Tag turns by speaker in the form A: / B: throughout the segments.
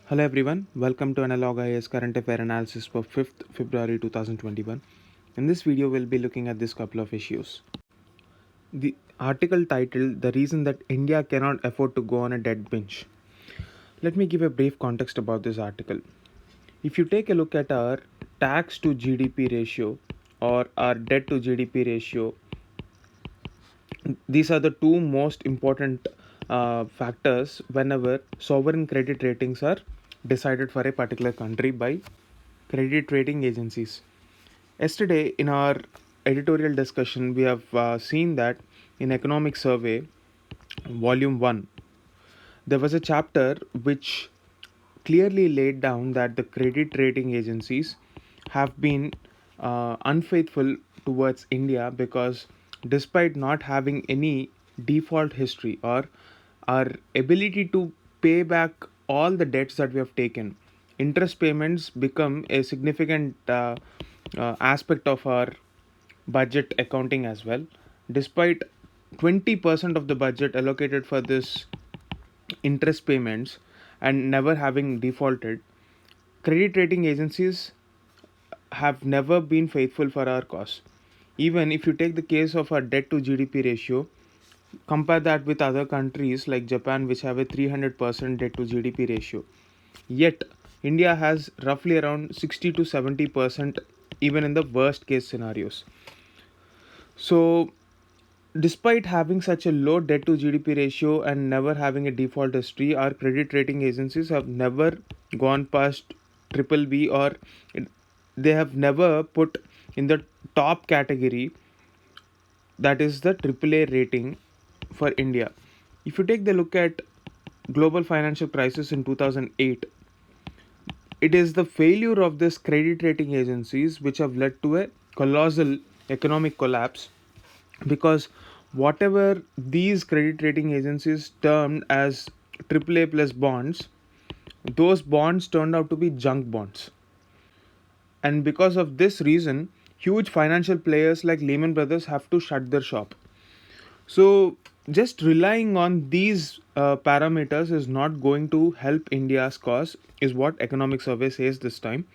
A: Hello everyone, welcome to Analog IAS Current Affair Analysis for 5th February 2021. In this video, we'll be looking at this couple of issues. The article titled The Reason That India Cannot Afford to Go on a Debt Binge. Let me give a brief context about this article. If you take a look at our tax to GDP ratio or our debt to GDP ratio, these are the two most important factors whenever sovereign credit ratings are decided for a particular country by credit rating agencies. Yesterday, in our editorial discussion, we have seen that in Economic Survey, Volume 1, there was a chapter which clearly laid down that the credit rating agencies have been unfaithful towards India because despite not having any default history or our ability to pay back all the debts that we have taken, interest payments become a significant aspect of our budget accounting as well. Despite 20% of the budget allocated for this interest payments and never having defaulted, credit rating agencies have never been faithful for our cause. Even if you take the case of our debt to GDP ratio, compare that with other countries like Japan, which have a 300% debt to GDP ratio. Yet, India has roughly around 60 to 70%, even in the worst case scenarios. So, despite having such a low debt to GDP ratio and never having a default history, our credit rating agencies have never gone past triple B, or they have never put in the top category, that is the AAA rating for India. If you take the look at global financial crisis in 2008, it is the failure of this credit rating agencies which have led to a colossal economic collapse, because whatever these credit rating agencies termed as AAA plus bonds, those bonds turned out to be junk bonds. And because of this reason, huge financial players like Lehman Brothers have to shut their shop. So, just relying on these parameters is not going to help India's cause, is what Economic Survey says this time.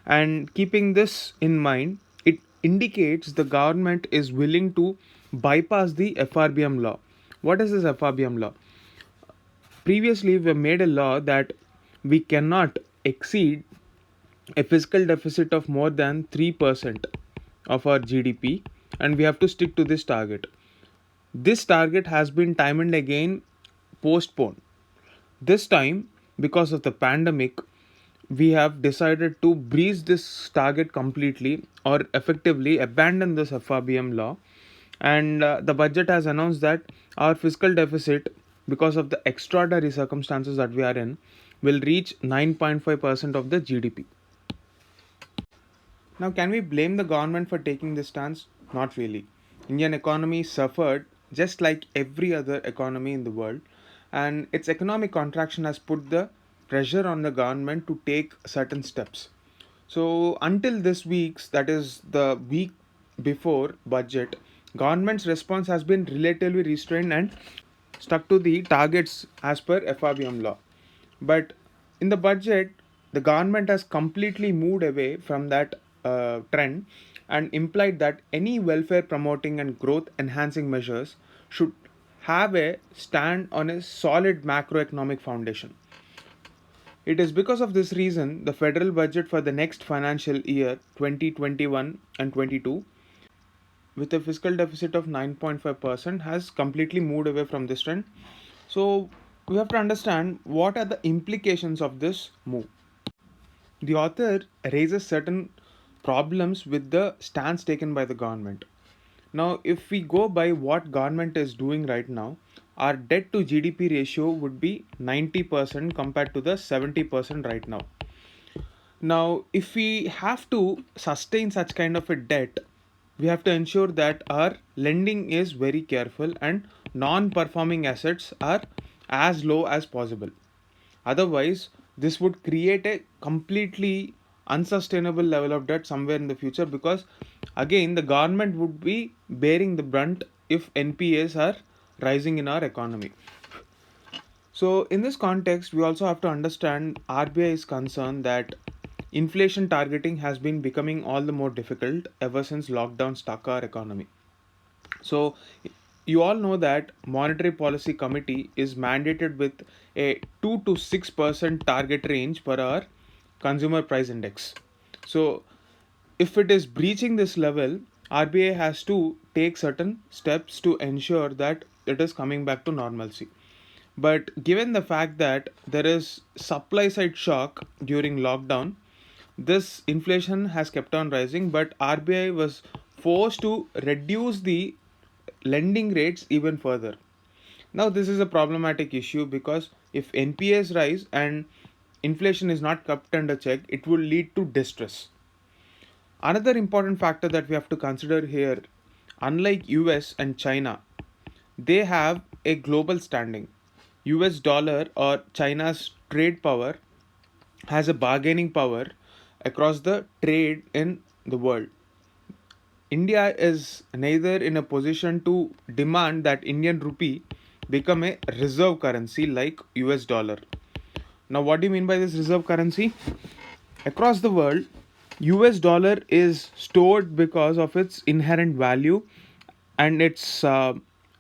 A: And keeping this in mind, it indicates the government is willing to bypass the FRBM law. What is this FRBM law? Previously, we made a law that we cannot exceed a fiscal deficit of more than 3% of our GDP, and we have to stick to this target. This target has been time and again postponed. This time, because of the pandemic, we have decided to breach this target completely or effectively abandon this FRBM law. And the budget has announced that our fiscal deficit, because of the extraordinary circumstances that we are in, will reach 9.5% of the GDP. Now, can we blame the government for taking this stance? Not really. Indian economy suffered just like every other economy in the world, and its economic contraction has put the pressure on the government to take certain steps. So until this week's, that is the week before budget, government's response has been relatively restrained and stuck to the targets as per FRBM law. But in the budget, the government has completely moved away from that trend and implied that any welfare promoting and growth enhancing measures should have a stand on a solid macroeconomic foundation. It is because of this reason the federal budget for the next financial year 2021 and 22, with a fiscal deficit of 9.5%, has completely moved away from this trend. So we have to understand what are the implications of this move. The author raises certain problems with the stance taken by the government. Now, if we go by what government is doing right now, our debt to GDP ratio would be 90% compared to the 70% right now. Now, if we have to sustain such kind of a debt, we have to ensure that our lending is very careful and non-performing assets are as low as possible. Otherwise, this would create a completely unsustainable level of debt somewhere in the future, because again the government would be bearing the brunt if NPAs are rising in our economy. So, in this context, we also have to understand RBI's concern that inflation targeting has been becoming all the more difficult ever since lockdown stuck our economy. So, you all know that Monetary Policy Committee is mandated with a 2 to 6% target range per our consumer price index. So, if it is breaching this level, RBI has to take certain steps to ensure that it is coming back to normalcy. But given the fact that there is supply side shock during lockdown, this inflation has kept on rising, but RBI was forced to reduce the lending rates even further. Now, this is a problematic issue because if NPAs rise and inflation is not kept under check, it will lead to distress. Another important factor that we have to consider here, unlike US and China, they have a global standing. US dollar or China's trade power has a bargaining power across the trade in the world. India is neither in a position to demand that Indian rupee become a reserve currency like US dollar. Now, what do you mean by this reserve currency? Across the world, US dollar is stored because of its inherent value and its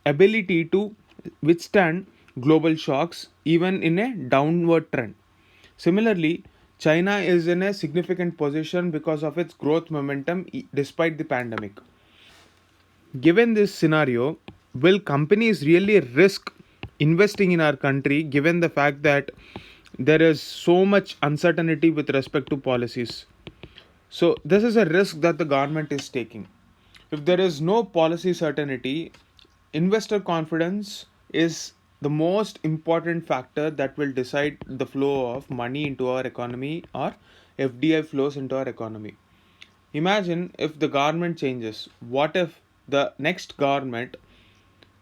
A: ability to withstand global shocks even in a downward trend. Similarly, China is in a significant position because of its growth momentum despite the pandemic. Given this scenario, will companies really risk investing in our country given the fact that there is so much uncertainty with respect to policies? So, this is a risk that the government is taking. If there is no policy certainty, investor confidence is the most important factor that will decide the flow of money into our economy or FDI flows into our economy. Imagine if the government changes. What if the next government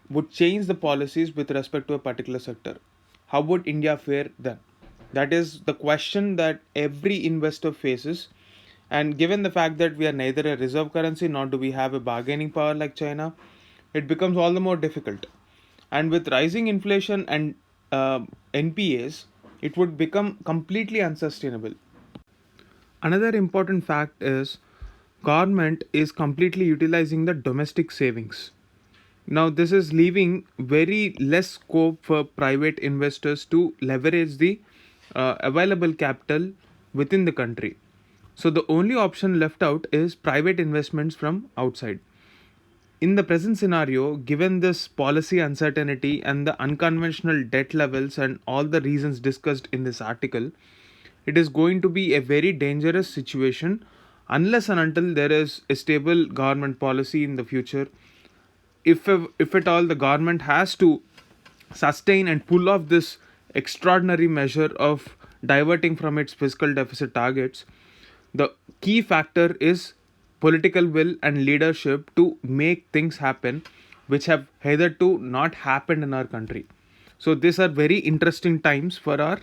A: would change the policies with respect to a particular sector? How would India fare then? That is the question that every investor faces. And given the fact that we are neither a reserve currency nor do we have a bargaining power like China, it becomes all the more difficult. And with rising inflation and NPAs, it would become completely unsustainable. Another important fact is government is completely utilizing the domestic savings. Now this is leaving very less scope for private investors to leverage the available capital within the country. So the only option left out is private investments from outside. In the present scenario, given this policy uncertainty and the unconventional debt levels and all the reasons discussed in this article, it is going to be a very dangerous situation unless and until there is a stable government policy in the future. If at all the government has to sustain and pull off this extraordinary measure of diverting from its fiscal deficit targets, the key factor is political will and leadership to make things happen, which have hitherto not happened in our country. So, these are very interesting times for our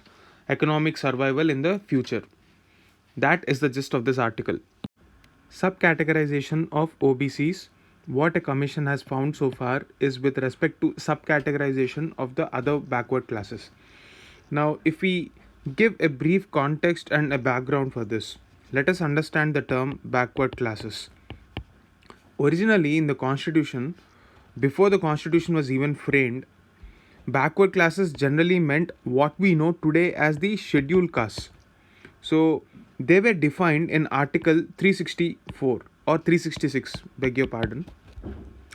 A: economic survival in the future. That is the gist of this article. Subcategorization of OBCs. What a commission has found so far is with respect to subcategorization of the other backward classes. Now, if we give a brief context and a background for this, let us understand the term backward classes. Originally, in the constitution, before the constitution was even framed, backward classes generally meant what we know today as the scheduled castes. So, they were defined in Article 364 or 366, beg your pardon,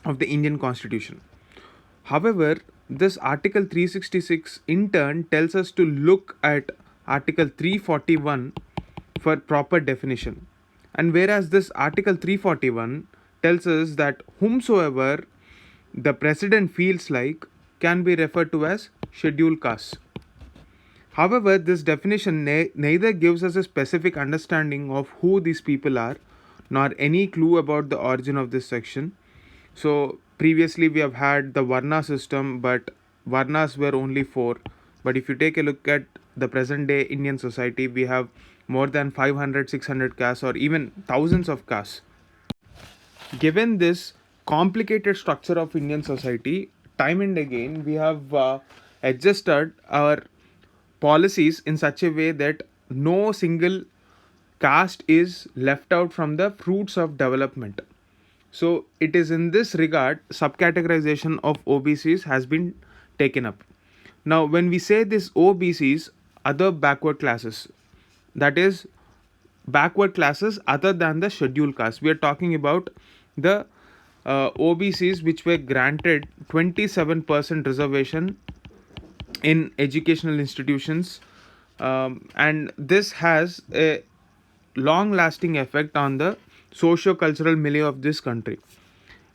A: of the Indian Constitution. However, this Article 366 in turn tells us to look at Article 341 for proper definition. And whereas this Article 341 tells us that whomsoever the president feels like can be referred to as scheduled castes. However, this definition neither gives us a specific understanding of who these people are, nor any clue about the origin of this section. So, previously we have had the Varna system, but Varnas were only four. But if you take a look at the present day Indian society, we have more than 500, 600 castes, or even thousands of castes. Given this complicated structure of Indian society, time and again we have adjusted our policies in such a way that no single caste is left out from the fruits of development. So it is in this regard subcategorization of OBCs has been taken up. Now when we say this OBCs, other backward classes, that is backward classes other than the scheduled caste, we are talking about the OBCs which were granted 27% reservation in educational institutions, and this has a long lasting effect on the socio cultural milieu of this country.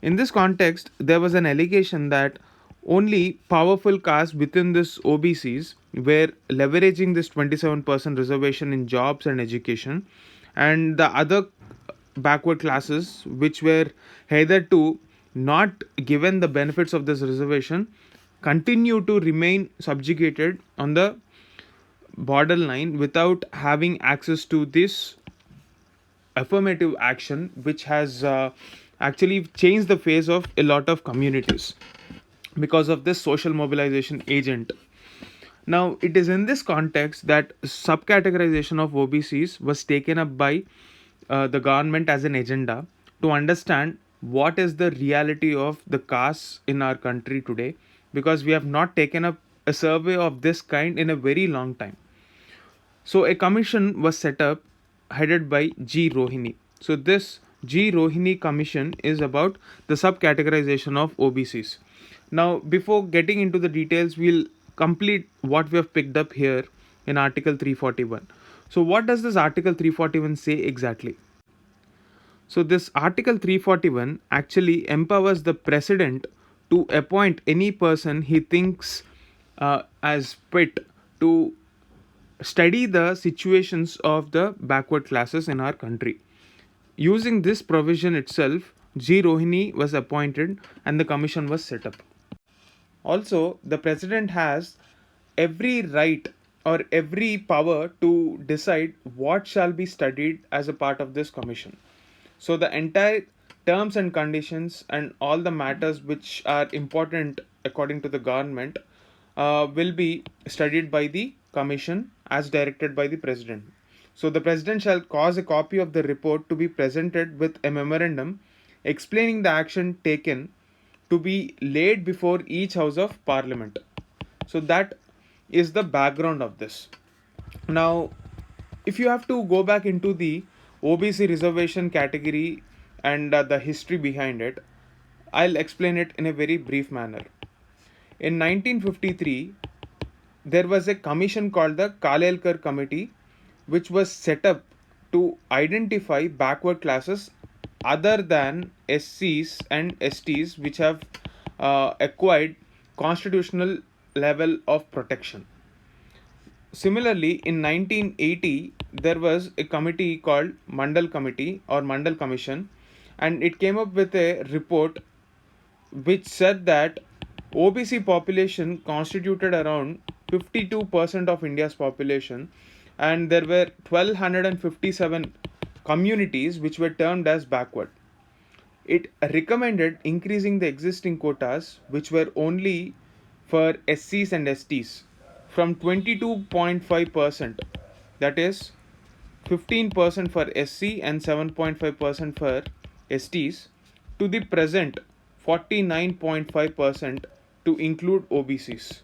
A: In this context, there was an allegation that only powerful castes within this OBCs were leveraging this 27% reservation in jobs and education, and the other backward classes, which were hitherto not given the benefits of this reservation, continue to remain subjugated on the borderline without having access to this affirmative action, which has actually changed the face of a lot of communities because of this social mobilization agent. Now, it is in this context that subcategorization of OBCs was taken up by the government as an agenda to understand what is the reality of the castes in our country today, because we have not taken up a survey of this kind in a very long time. So a commission was set up headed by G. Rohini. So this G. Rohini commission is about the subcategorization of OBCs. Now, before getting into the details, we'll complete what we have picked up here in Article 341. So, what does this Article 341 say exactly? So, this Article 341 actually empowers the president to appoint any person he thinks as fit to study the situations of the backward classes in our country. Using this provision itself, G. Rohini was appointed and the commission was set up. Also, the president has every right or every power to decide what shall be studied as a part of this commission. So, the entire terms and conditions and all the matters which are important according to the government will be studied by the commission as directed by the president. So, the president shall cause a copy of the report to be presented with a memorandum explaining the action taken to be laid before each house of parliament. So, that is the background of this. Now, if you have to go back into the OBC reservation category and the history behind it, I'll explain it in a very brief manner. In 1953, there was a commission called the Kalelkar Committee, which was set up to identify backward classes other than SCs and STs, which have acquired constitutional level of protection. Similarly, in 1980, there was a committee called Mandal Committee or Mandal Commission, and it came up with a report which said that OBC population constituted around 52% of India's population, and there were 1257 communities which were termed as backward. It recommended increasing the existing quotas, which were only for SCs and STs, from 22.5%, that is 15% for SC and 7.5% for STs, to the present 49.5% to include OBCs.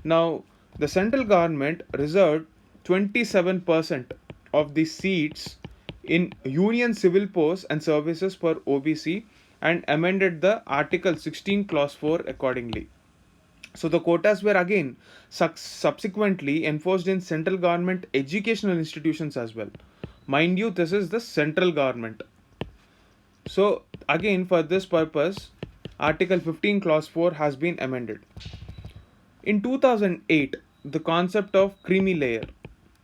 A: Now, the central government reserved 27% of the seats in Union Civil Posts and Services for OBC and amended the Article 16 Clause 4 accordingly. So the quotas were again subsequently enforced in central government educational institutions as well. Mind you, this is the central government. So again, for this purpose, Article 15 Clause 4 has been amended. In 2008, the concept of creamy layer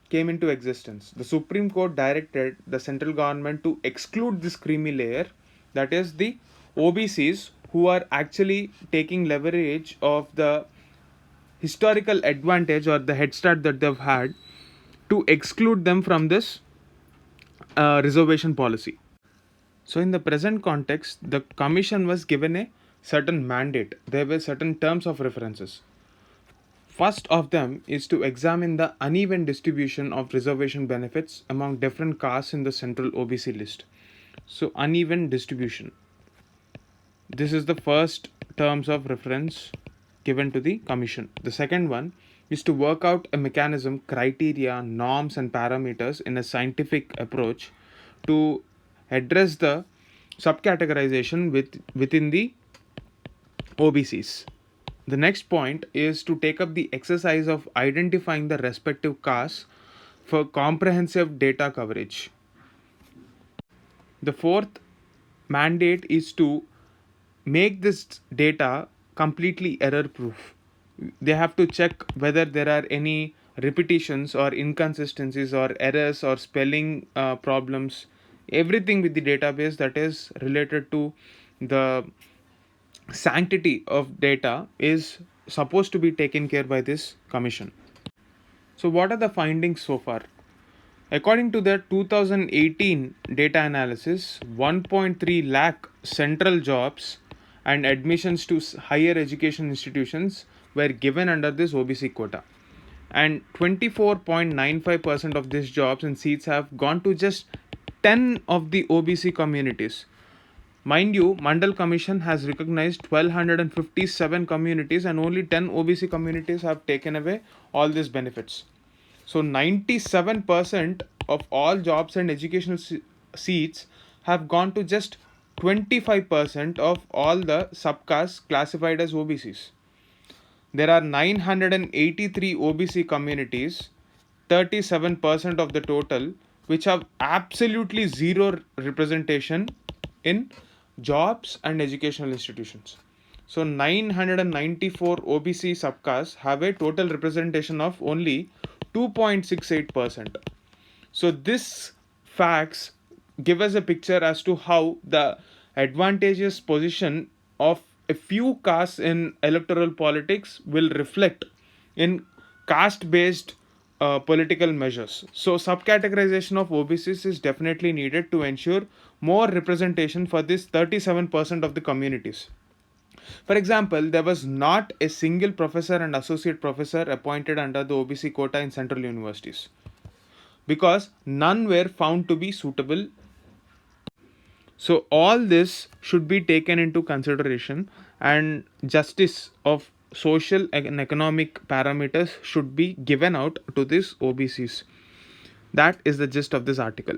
A: came into existence. The Supreme Court directed the central government to exclude this creamy layer, that is the OBCs who are actually taking leverage of the historical advantage or the head start that they've had, to exclude them from this reservation policy. So, in the present context, the commission was given a certain mandate. There were certain terms of references. First of them is to examine the uneven distribution of reservation benefits among different castes in the central OBC list. So, uneven distribution. This is the first terms of reference given to the commission. The second one is to work out a mechanism, criteria, norms, and parameters in a scientific approach to address the subcategorization within the OBCs. The next point is to take up the exercise of identifying the respective castes for comprehensive data coverage. The fourth mandate is to make this data completely error proof. They have to check whether there are any repetitions or inconsistencies or errors or spelling problems, everything with the database that is related to the sanctity of data is supposed to be taken care by this commission. So what are the findings so far? According to the 2018 data analysis, 1.3 lakh central jobs and admissions to higher education institutions were given under this OBC quota. And 24.95% of these jobs and seats have gone to just 10 of the OBC communities. Mind you, Mandal Commission has recognized 1257 communities and only 10 OBC communities have taken away all these benefits. So 97% of all jobs and educational seats have gone to just 25% of all the subcastes classified as OBCs. There are 983 OBC communities, 37% of the total, which have absolutely zero representation in jobs and educational institutions. So 994 OBC subcastes have a total representation of only 2.68%. So this facts give us a picture as to how the advantageous position of a few castes in electoral politics will reflect in caste based political measures. So subcategorization of OBCs is definitely needed to ensure more representation for this 37% of the communities. For example, there was not a single professor and associate professor appointed under the OBC quota in central universities because none were found to be suitable. So all this should be taken into consideration, and justice of social and economic parameters should be given out to these OBCs. That is the gist of this article.